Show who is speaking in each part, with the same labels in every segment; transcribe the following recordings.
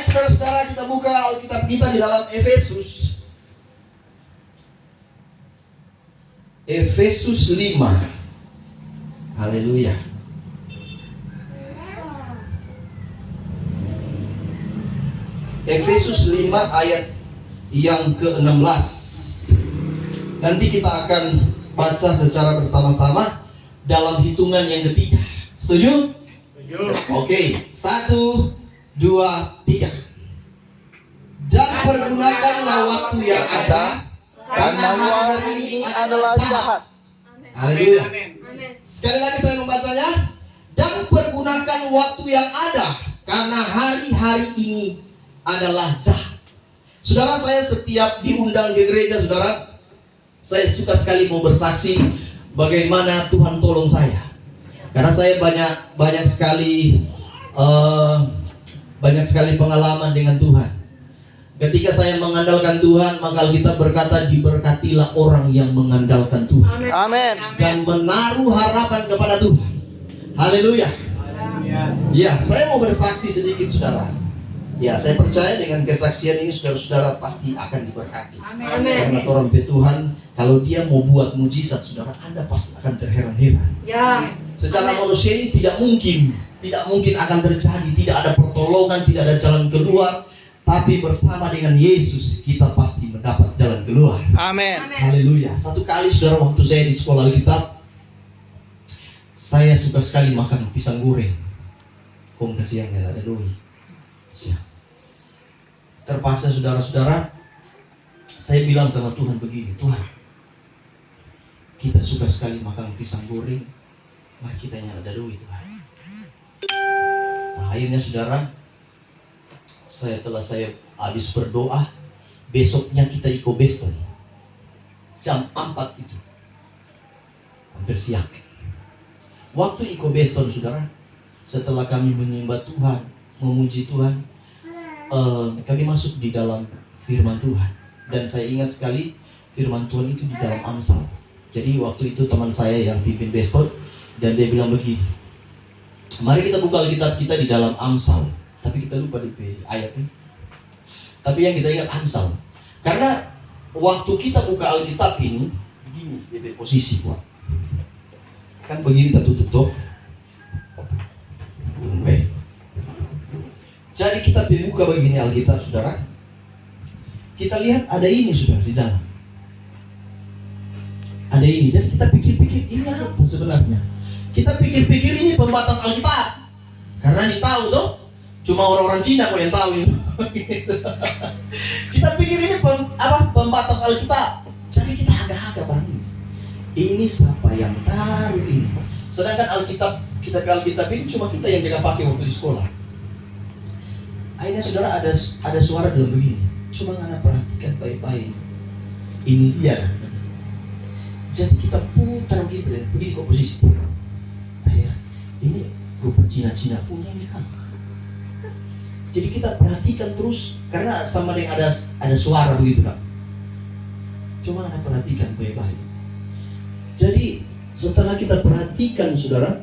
Speaker 1: saudara-saudara, kita buka Alkitab kita di dalam Efesus. Efesus 5. Haleluya. Efesus 5 ayat yang ke-16. Nanti kita akan baca secara bersama-sama dalam hitungan yang ketiga. Setuju? Setuju. Oke, 1, 2, 3. Dan pergunakanlah waktu yang ada, karena hari ini adalah jahat. Haleluya. Sekali lagi saya membacanya. Dan pergunakan waktu yang ada, karena hari-hari ini adalah jahat. Saudara, saya setiap diundang ke gereja, saudara, saya suka sekali mau bersaksi bagaimana Tuhan tolong saya. Karena saya banyak sekali pengalaman dengan Tuhan. Ketika saya mengandalkan Tuhan, maka kita berkata, diberkatilah orang yang mengandalkan Tuhan.
Speaker 2: Amin.
Speaker 1: Dan menaruh harapan kepada Tuhan. Haleluya. Ya, saya mau bersaksi sedikit, saudara. Ya, saya percaya dengan kesaksian ini saudara-saudara pasti akan diberkati.
Speaker 3: Amin.
Speaker 1: Karena orang Tuhan, kalau dia mau buat mujizat, saudara, Anda pasti akan terheran-heran.
Speaker 3: Ya.
Speaker 1: Secara manusia ini tidak mungkin akan terjadi, tidak ada pertolongan, tidak ada jalan keluar. Tapi bersama dengan Yesus kita pasti mendapat jalan keluar.
Speaker 2: Amin.
Speaker 1: Haleluya. Satu kali, saudara, waktu saya di sekolah Alkitab, saya suka sekali makan pisang goreng. Kong kesiangnya ada doi. Siap. Terpaksa, saudara-saudara, saya bilang sama Tuhan begini, Tuhan, kita suka sekali makan pisang goreng, mari kita yang ada doi, Tuhan. Nah, akhirnya, saudara, setelah saya habis berdoa, besoknya kita iko beston jam 4 itu, hampir siang. Waktu iko beston, saudara, setelah kami menyembah Tuhan, memuji Tuhan, kami masuk di dalam firman Tuhan. Dan saya ingat sekali firman Tuhan itu di dalam Amsal. Jadi waktu itu teman saya yang pimpin beston, dan dia bilang begini, mari kita buka Alkitab kita di dalam Amsal. Tapi kita lupa di ayatnya. Tapi yang kita ingat Amsal. Karena waktu kita buka Alkitab ini, begini di posisi kuat. Kan begini tertutup tuh. Jadi kita buka begini Alkitab, saudara. Kita lihat ada ini, saudara, di dalam. Ada ini, dan kita pikir-pikir ini apa sebenarnya. Kita pikir-pikir ini pembatas Alkitab. Karena ditahu tuh, cuma orang-orang Cina kok yang tahu ini. Kita pikir ini pembatas Alkitab. Jadi kita agak-agak bangga. Ini siapa yang taruh ini? Sedangkan Alkitab, kita ke Alkitab ini cuma kita yang jangan pakai waktu di sekolah. Akhirnya, saudara, ada suara dalam begini. Cuma Anda perhatikan baik-baik. Ini dia. Jadi kita putar begini kok posisi. Akhirnya, ini rupa Cina-Cina punya ini kan. Jadi kita perhatikan terus, karena sama dengan ada suara begitu, Pak. Cuma Anda perhatikan baik-baik. Jadi setelah kita perhatikan, saudara,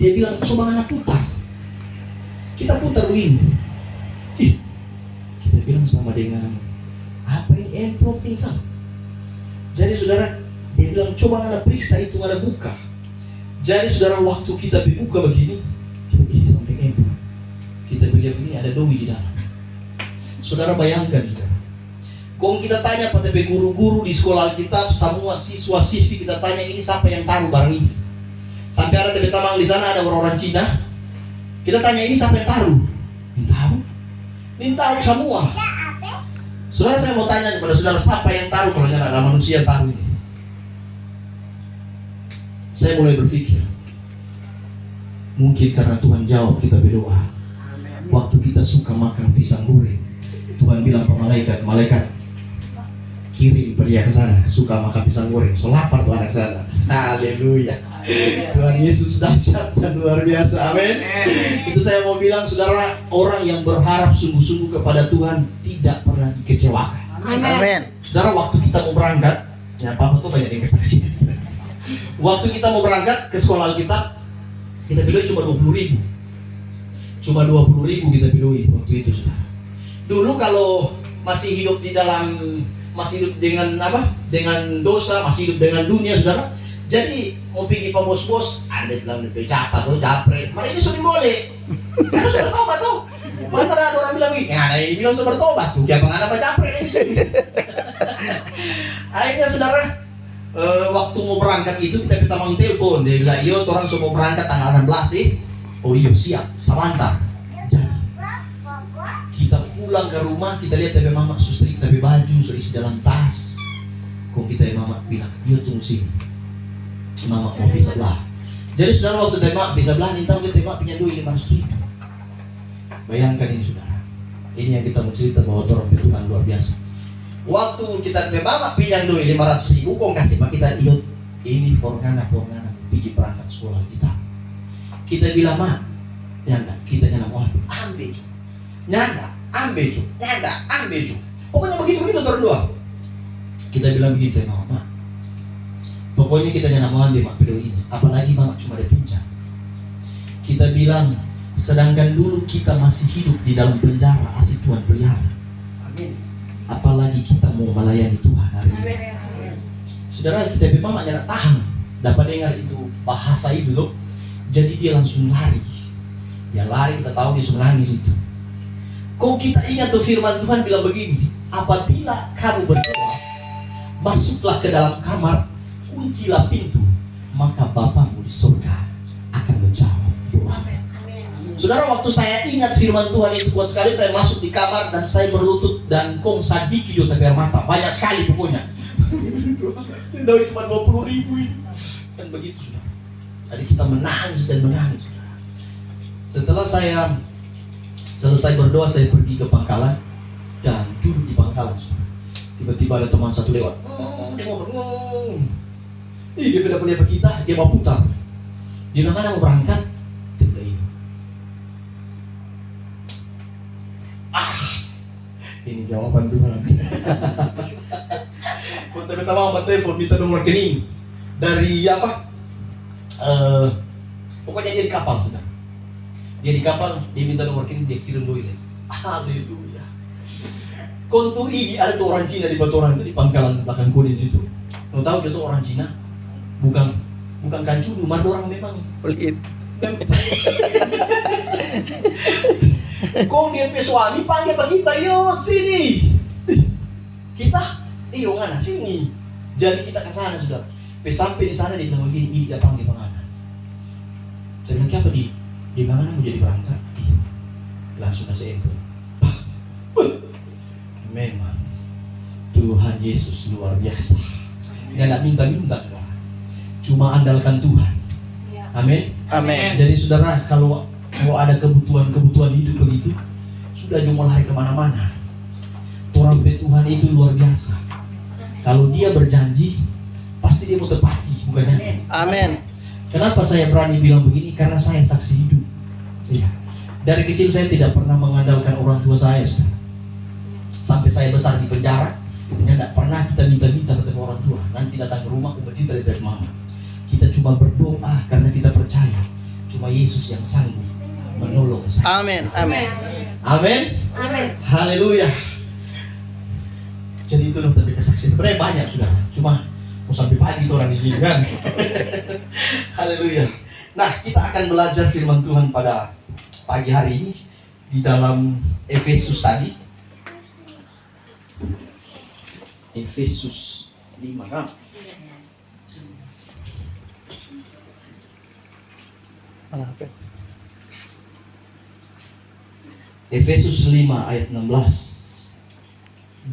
Speaker 1: dia bilang, coba Anda putar. Kita putar begini. Kita bilang sama dengan apa ini envelope ini kan? Jadi, saudara, dia bilang, coba Anda periksa itu, Anda buka. Jadi, saudara, waktu kita buka begini, ini sampai envelope. Kita lihat ini ada doi di dalam. Saudara, bayangkan, saudara. Kalau kita tanya pada guru-guru di sekolah Alkitab, semua siswa-siswi kita tanya, ini siapa yang taruh barang ini? Sampai ada teman-teman di sana, ada orang-orang Cina. Kita tanya, ini siapa yang taruh? Ini tahu? Ini tahu semua. Saudara, saya mau tanya kepada saudara, siapa yang taruh kalau ada manusia yang taruh ini? Saya mulai berpikir, mungkin karena Tuhan jawab kita berdoa. Waktu kita suka makan pisang goreng, Tuhan bilang ke malaikat, kirim dia ke sana, suka makan pisang goreng, so lapar tuh anak sana. Haleluya. Tuhan Yesus dahsyat dan luar biasa. Amin. Itu saya mau bilang, saudara, orang yang berharap sungguh-sungguh kepada Tuhan tidak pernah dikecewakan.
Speaker 2: Amin.
Speaker 1: Saudara, waktu kita mau berangkat, ya Papa tuh banyak yang kesaksian. Waktu kita mau berangkat ke sekolah Alkitab, kita pilih cuma 20.000. Cuma 20.000 kita pilih waktu itu, saudara. Dulu kalau masih hidup di dalam, masih hidup dengan apa? Dengan dosa, masih hidup dengan dunia, saudara. Jadi mau pergi ke bos-bos, ada bilang lebih catat atau japret. Mari ini sudah boleh. Karena sudah tobat tuh. Mana ada orang bilang ini, ada yang bilang sudah bertobat tuh. Jangan ada japret ini. Akhirnya saudara, waktu mau berangkat itu kita minta mang telepon. Dia bilang, iyo orang sudah mau berangkat tanggal 16 sih. Oh iya siap, sabantar. Jadi kita pulang ke rumah, kita lihat tapi mama sustri tapi baju sudah isi dalam tas. Kok kita mama bilang, iya tunggu sini. Mama mau bisa belah. Jadi saudara waktu tema bisa belah, nih tahu kita tema punya duit 500.000. Bayangkan ini saudara. Ini yang kita mau cerita bahwa orang Tuhan luar biasa. Waktu kita mama pinjam duit 500.000, kok kasih pak kita iya ini forgana pergi berangkat sekolah kita. Kita bilang mak, nyanda kita nyana mau ambil, nyanda ambil tuh, nyanda ambil tuh. Pokoknya begitu berdua. Kita bilang begitu ya mama. Pokoknya kita jangan mau ambil mak video ini. Apalagi mama cuma ada pinjam. Kita bilang, sedangkan dulu kita masih hidup di dalam penjara, asik Tuhan pelihara. Amin. Apalagi kita mau melayani Tuhan hari ini. Saudara, kita memang jangan tahan. Dapat dengar itu bahasa itu loh. Jadi dia langsung lari. Dia lari, kita tahu dia sudah nangis itu. Kok kita ingat tuh firman Tuhan bilang begini, apabila kamu berdoa, masuklah ke dalam kamar, kuncilah pintu, maka Bapamu di surga akan menjawab doa. Saudara, waktu saya ingat firman Tuhan itu kuat sekali, saya masuk di kamar dan saya berlutut dan kong sadiki jota air mata, banyak sekali pokoknya. Sudah cuma 20.000 ini. Dan begitu saudara. Jadi kita menangis dan menangis. Setelah saya selesai berdoa, saya pergi ke pangkalan dan duduk di pangkalan. Tiba-tiba ada teman satu lewat. Dia ngomong, dia beda kuliah kita, dia mau putar. Dia bilang, mana mau berangkat? Dia bilang, iya. Ini jawaban Tuhan. Pertama-tama telepon minta nomor rekening dari apa? Pokoknya dia di kapal sudah. Dia di kapal, dia minta nomor rekening, dia kirim duit. Haleluya. Kontu ini ada tuh orang Cina di Batoran itu di pangkalan belakang kuning situ. Lo tahu dia tuh orang Cina? Bukan kancudu, mah orang memang pelit. Kong dia punya suami panggil pak kita, yuk sini. Kita, iyo ngana sini. Jadi kita ke sana sudah. Sampai di sana dia bilang begini, dia panggil pengana. Saya bilang apa di mana mau jadi berangkat? Iya. Langsung kasih info. Memang Tuhan Yesus luar biasa. Dia tidak minta-minta, cuma andalkan Tuhan. Amin.
Speaker 2: Amin.
Speaker 1: Jadi saudara, kalau ada kebutuhan hidup begitu, sudah jangan lari kemana-mana. Orang Tuhan itu luar biasa. Kalau dia berjanji, pasti dia mau tepati, bukannya?
Speaker 2: Amin.
Speaker 1: Kenapa saya berani bilang begini? Karena saya saksi hidup. Ya. Dari kecil saya tidak pernah mengandalkan orang tua saya, saudara. Sampai saya besar di penjara, tidak pernah kita minta-minta kepada orang tua. Nanti datang ke rumah, aku bercinta dari mama. Kita cuma berdoa karena kita percaya cuma Yesus yang sanggup menolong saya.
Speaker 2: Amin. Amin.
Speaker 1: Amin.
Speaker 3: Amin.
Speaker 1: Haleluya. Jadi itu lebih kesaksian. Sebenarnya banyak sudah. Cuma mau sampai pagi tuh orang di sini kan. Haleluya. Nah, kita akan belajar firman Tuhan pada pagi hari ini di dalam Efesus tadi. Efesus 5 kan? Efesus 5 ayat 16.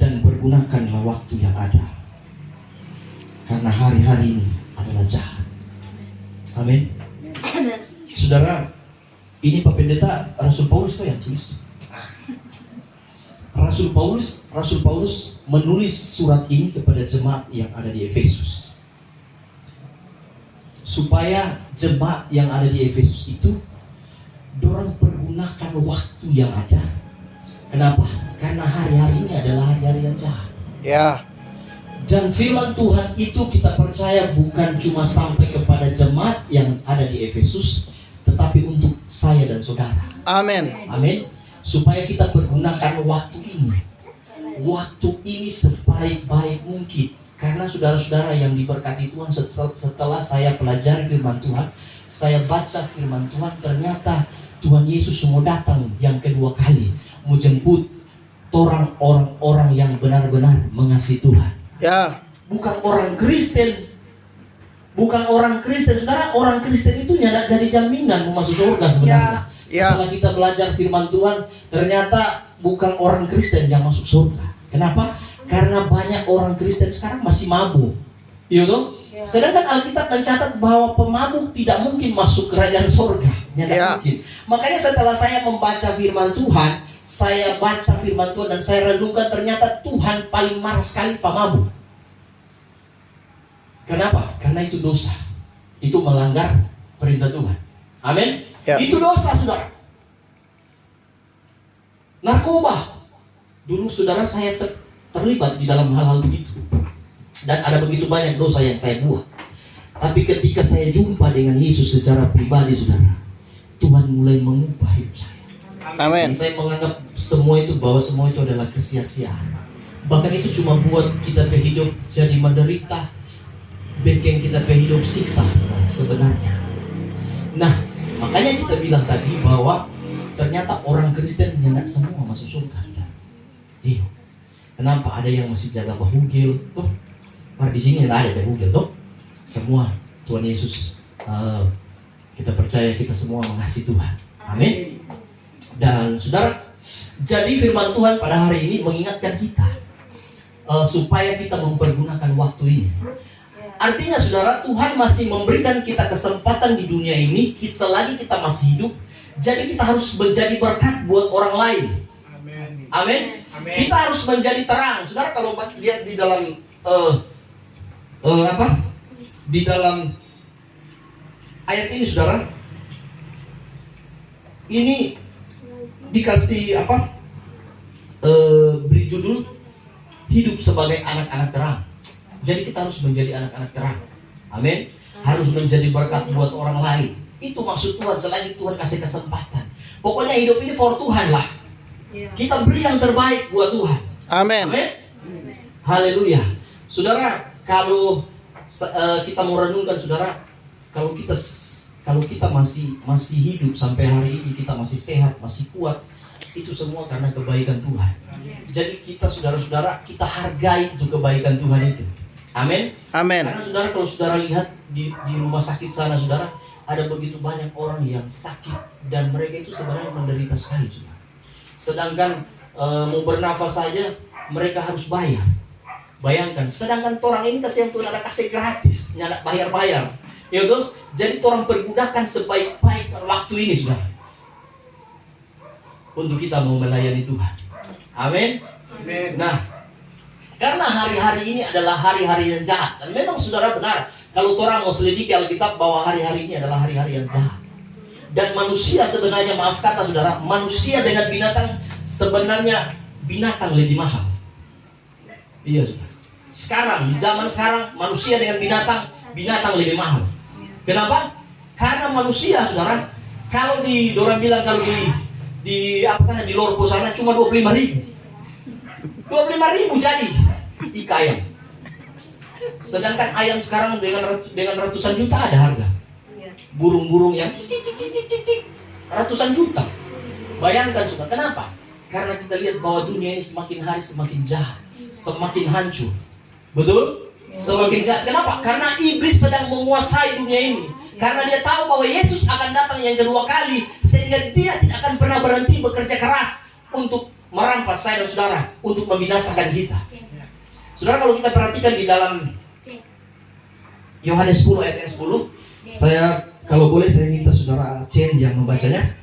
Speaker 1: Dan pergunakanlah waktu yang ada, karena hari-hari ini adalah jahat. Amin. Saudara, ini Pak Pendeta Rasul Paulus tuh yang tulis. Rasul Paulus menulis surat ini kepada jemaat yang ada di Efesus, supaya jemaat yang ada di Efesus itu dorang pergunakan waktu yang ada. Kenapa? Karena hari-hari ini adalah hari-hari yang jahat.
Speaker 2: Ya.
Speaker 1: Dan firman Tuhan itu kita percaya bukan cuma sampai kepada jemaat yang ada di Efesus, tetapi untuk saya dan saudara.
Speaker 2: Amin.
Speaker 1: Amin. supaya kita pergunakan waktu ini. Waktu ini sebaik-baik mungkin. Karena saudara-saudara yang diberkati Tuhan, setelah saya pelajari firman Tuhan, saya baca firman Tuhan, ternyata Tuhan Yesus mau datang yang kedua kali, mau jemput orang-orang yang benar-benar mengasihi Tuhan.
Speaker 2: Ya.
Speaker 1: Bukan orang Kristen. Bukan orang Kristen. Saudara, orang Kristen itu tidak jadi jaminan mau masuk surga sebenarnya.
Speaker 2: Ya.
Speaker 1: Setelah kita belajar firman Tuhan, ternyata bukan orang Kristen yang masuk surga. Kenapa? Karena banyak orang Kristen sekarang masih mabuk. Iya toh? Sedangkan Alkitab mencatat bahwa pemabuk tidak mungkin masuk kerajaan surga. Tidak mungkin. Makanya setelah saya membaca firman Tuhan, saya baca firman Tuhan dan saya renungkan, ternyata Tuhan paling marah sekali pemabuk. Kenapa? Karena itu dosa. Itu melanggar perintah Tuhan. Amin.
Speaker 2: Ya.
Speaker 1: Itu dosa, saudara. Narkoba. Dulu saudara saya terlibat di dalam hal-hal begitu. Dan ada begitu banyak dosa yang saya buat. Tapi ketika saya jumpa dengan Yesus secara pribadi, saudara, Tuhan mulai mengubah hidup saya.
Speaker 2: Amin.
Speaker 1: Dan saya menganggap semua itu, bahwa semua itu adalah kesia-siaan. Bahkan itu cuma buat kita hidup jadi menderita, bikin kita hidup siksa sebenarnya. Nah, makanya kita bilang tadi bahwa ternyata orang Kristen tidak semua masuk surga. Iya. Kenapa? Ada yang masih jaga bahugil, tuh. Di sini tidak ada bahugil, tuh. Semua Tuhan Yesus, kita percaya kita semua mengasihi Tuhan. Amin. Dan saudara, jadi firman Tuhan pada hari ini mengingatkan kita supaya kita mempergunakan waktu ini. Artinya saudara, Tuhan masih memberikan kita kesempatan di dunia ini selagi kita masih hidup. Jadi kita harus menjadi berkat buat orang lain. Amin. Kita harus menjadi terang. Saudara, kalau lihat di dalam di dalam ayat ini, saudara, ini dikasih beri judul hidup sebagai anak-anak terang. Jadi kita harus menjadi anak-anak terang. Amin. Harus menjadi berkat buat orang lain. Itu maksud Tuhan, selagi Tuhan kasih kesempatan. Pokoknya hidup ini for Tuhan lah. Kita beri yang terbaik buat Tuhan.
Speaker 2: Amin.
Speaker 1: Amin. Haleluya. Saudara, kalau kita mau renungkan, saudara, kalau kita masih hidup sampai hari ini, kita masih sehat, masih kuat, itu semua karena kebaikan Tuhan. Jadi kita, saudara-saudara, kita hargai itu kebaikan Tuhan itu. Amin.
Speaker 2: Amin.
Speaker 1: Karena saudara, kalau saudara lihat di rumah sakit sana, saudara, ada begitu banyak orang yang sakit dan mereka itu sebenarnya menderita sekali, saudara. Sedangkan mau bernafas saja mereka harus bayar. Bayangkan, sedangkan orang ini kasih yang Tuhan ada kasih gratis, nggak bayar-bayar. Ya tuh, jadi orang pergunakan sebaik-baik waktu ini, saudara, untuk kita mau melayani Tuhan. Amin. Nah, karena hari-hari ini adalah hari-hari yang jahat. Dan memang saudara benar, kalau orang mau selidiki Alkitab bahwa hari-hari ini adalah hari-hari yang jahat. Dan manusia sebenarnya, maaf kata saudara, manusia dengan binatang, sebenarnya binatang lebih mahal. Iya, saudara. Sekarang, di zaman sekarang, manusia dengan binatang lebih mahal. Kenapa? Karena manusia, saudara, kalau orang bilang kalau di Lorpo sana cuma 25.000. 25.000 jadi ikan ayam. Sedangkan ayam sekarang dengan ratusan juta ada harga. Burung-burung yang ratusan juta. Bayangkan, saudara, kenapa? Karena kita lihat bahwa dunia ini semakin hari semakin jahat, semakin hancur. Betul? Semakin jahat. Kenapa? Karena iblis sedang menguasai dunia ini. Karena dia tahu bahwa Yesus akan datang yang kedua kali, sehingga dia tidak akan pernah berhenti bekerja keras untuk merampas saya dan saudara, untuk membinasakan kita. Saudara, kalau kita perhatikan di dalam Yohanes 10 ayat 10, saya kalau boleh saya minta saudara Chen yang membacanya.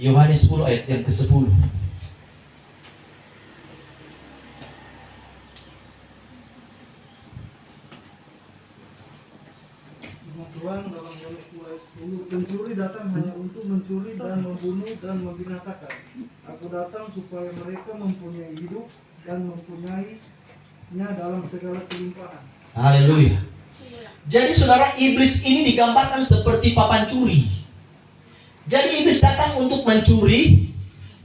Speaker 1: Yohanes 10 ayat yang ke-10.
Speaker 3: Tuhan dalam Yohanes 10, pencuri datang hanya untuk mencuri dan membunuh dan membinasakan. Aku datang supaya mereka mempunyai hidup dan mempunyainya dalam segala kelimpahan.
Speaker 1: Haleluya. Jadi saudara, iblis ini digambarkan seperti papan curi. Jadi iblis datang untuk mencuri,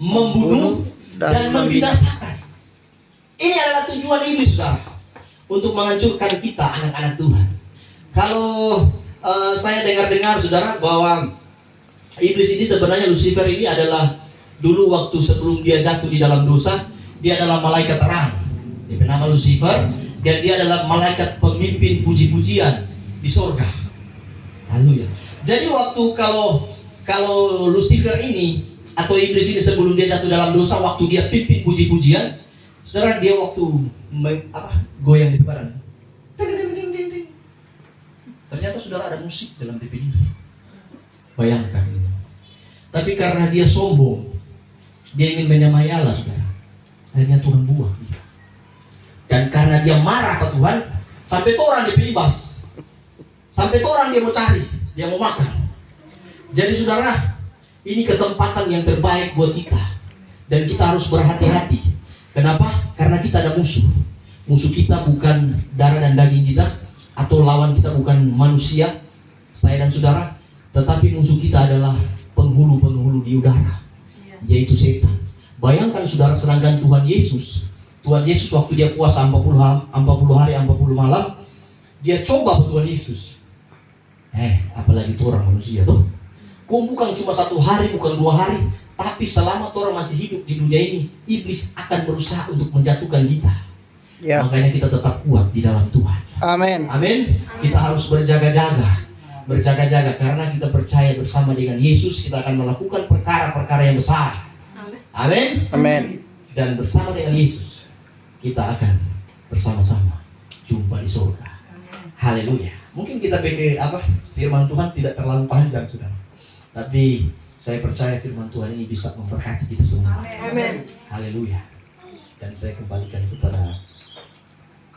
Speaker 1: membunuh, dan membinasakan. Ini adalah tujuan iblis, saudara, untuk menghancurkan kita, anak-anak Tuhan. Kalau saya dengar-dengar, saudara, bahwa iblis ini sebenarnya, Lucifer ini adalah dulu waktu sebelum dia jatuh di dalam dosa, dia adalah malaikat terang. Dia bernama Lucifer, dan dia adalah malaikat pemimpin puji-pujian di sorga. Haleluya. Jadi waktu kalau Lucifer ini atau iblis ini sebelum dia jatuh dalam dosa, waktu dia pimpin puji-pujian, saudara, dia waktu goyang di depan. Ternyata saudara ada musik dalam TV ini. Bayangkan ini. Tapi karena dia sombong, dia ingin menyamai Allah, saudara. Akhirnya Tuhan buang dia. Dan karena dia marah ke Tuhan, sampai orang dia bebas. Sampai orang dia mau cari, dia mau makan. Jadi saudara, ini kesempatan yang terbaik buat kita. Dan kita harus berhati-hati. Kenapa? Karena kita ada musuh. Musuh kita bukan darah dan daging kita, atau lawan kita bukan manusia, saya dan saudara, tetapi musuh kita adalah penghulu-penghulu di udara, yaitu setan. Bayangkan saudara, sedangkan Tuhan Yesus waktu dia puasa 40 hari 40 malam, dia coba Tuhan Yesus. Apalagi itu orang manusia tuh. Bukan cuma 1 hari, bukan 2 hari, tapi selama orang masih hidup di dunia ini, iblis akan berusaha untuk menjatuhkan kita. Makanya kita tetap kuat di dalam Tuhan.
Speaker 2: Amin.
Speaker 1: Amin. Kita harus berjaga-jaga karena kita percaya bersama dengan Yesus kita akan melakukan perkara-perkara yang besar. Amin.
Speaker 2: Amin.
Speaker 1: Dan bersama dengan Yesus kita akan bersama-sama jumpa di surga. Haleluya. Mungkin kita pikir firman Tuhan tidak terlalu panjang, saudara. Tapi saya percaya firman Tuhan ini bisa memberkati kita semua.
Speaker 4: Amin.
Speaker 1: Haleluya. Dan saya kembalikan kepada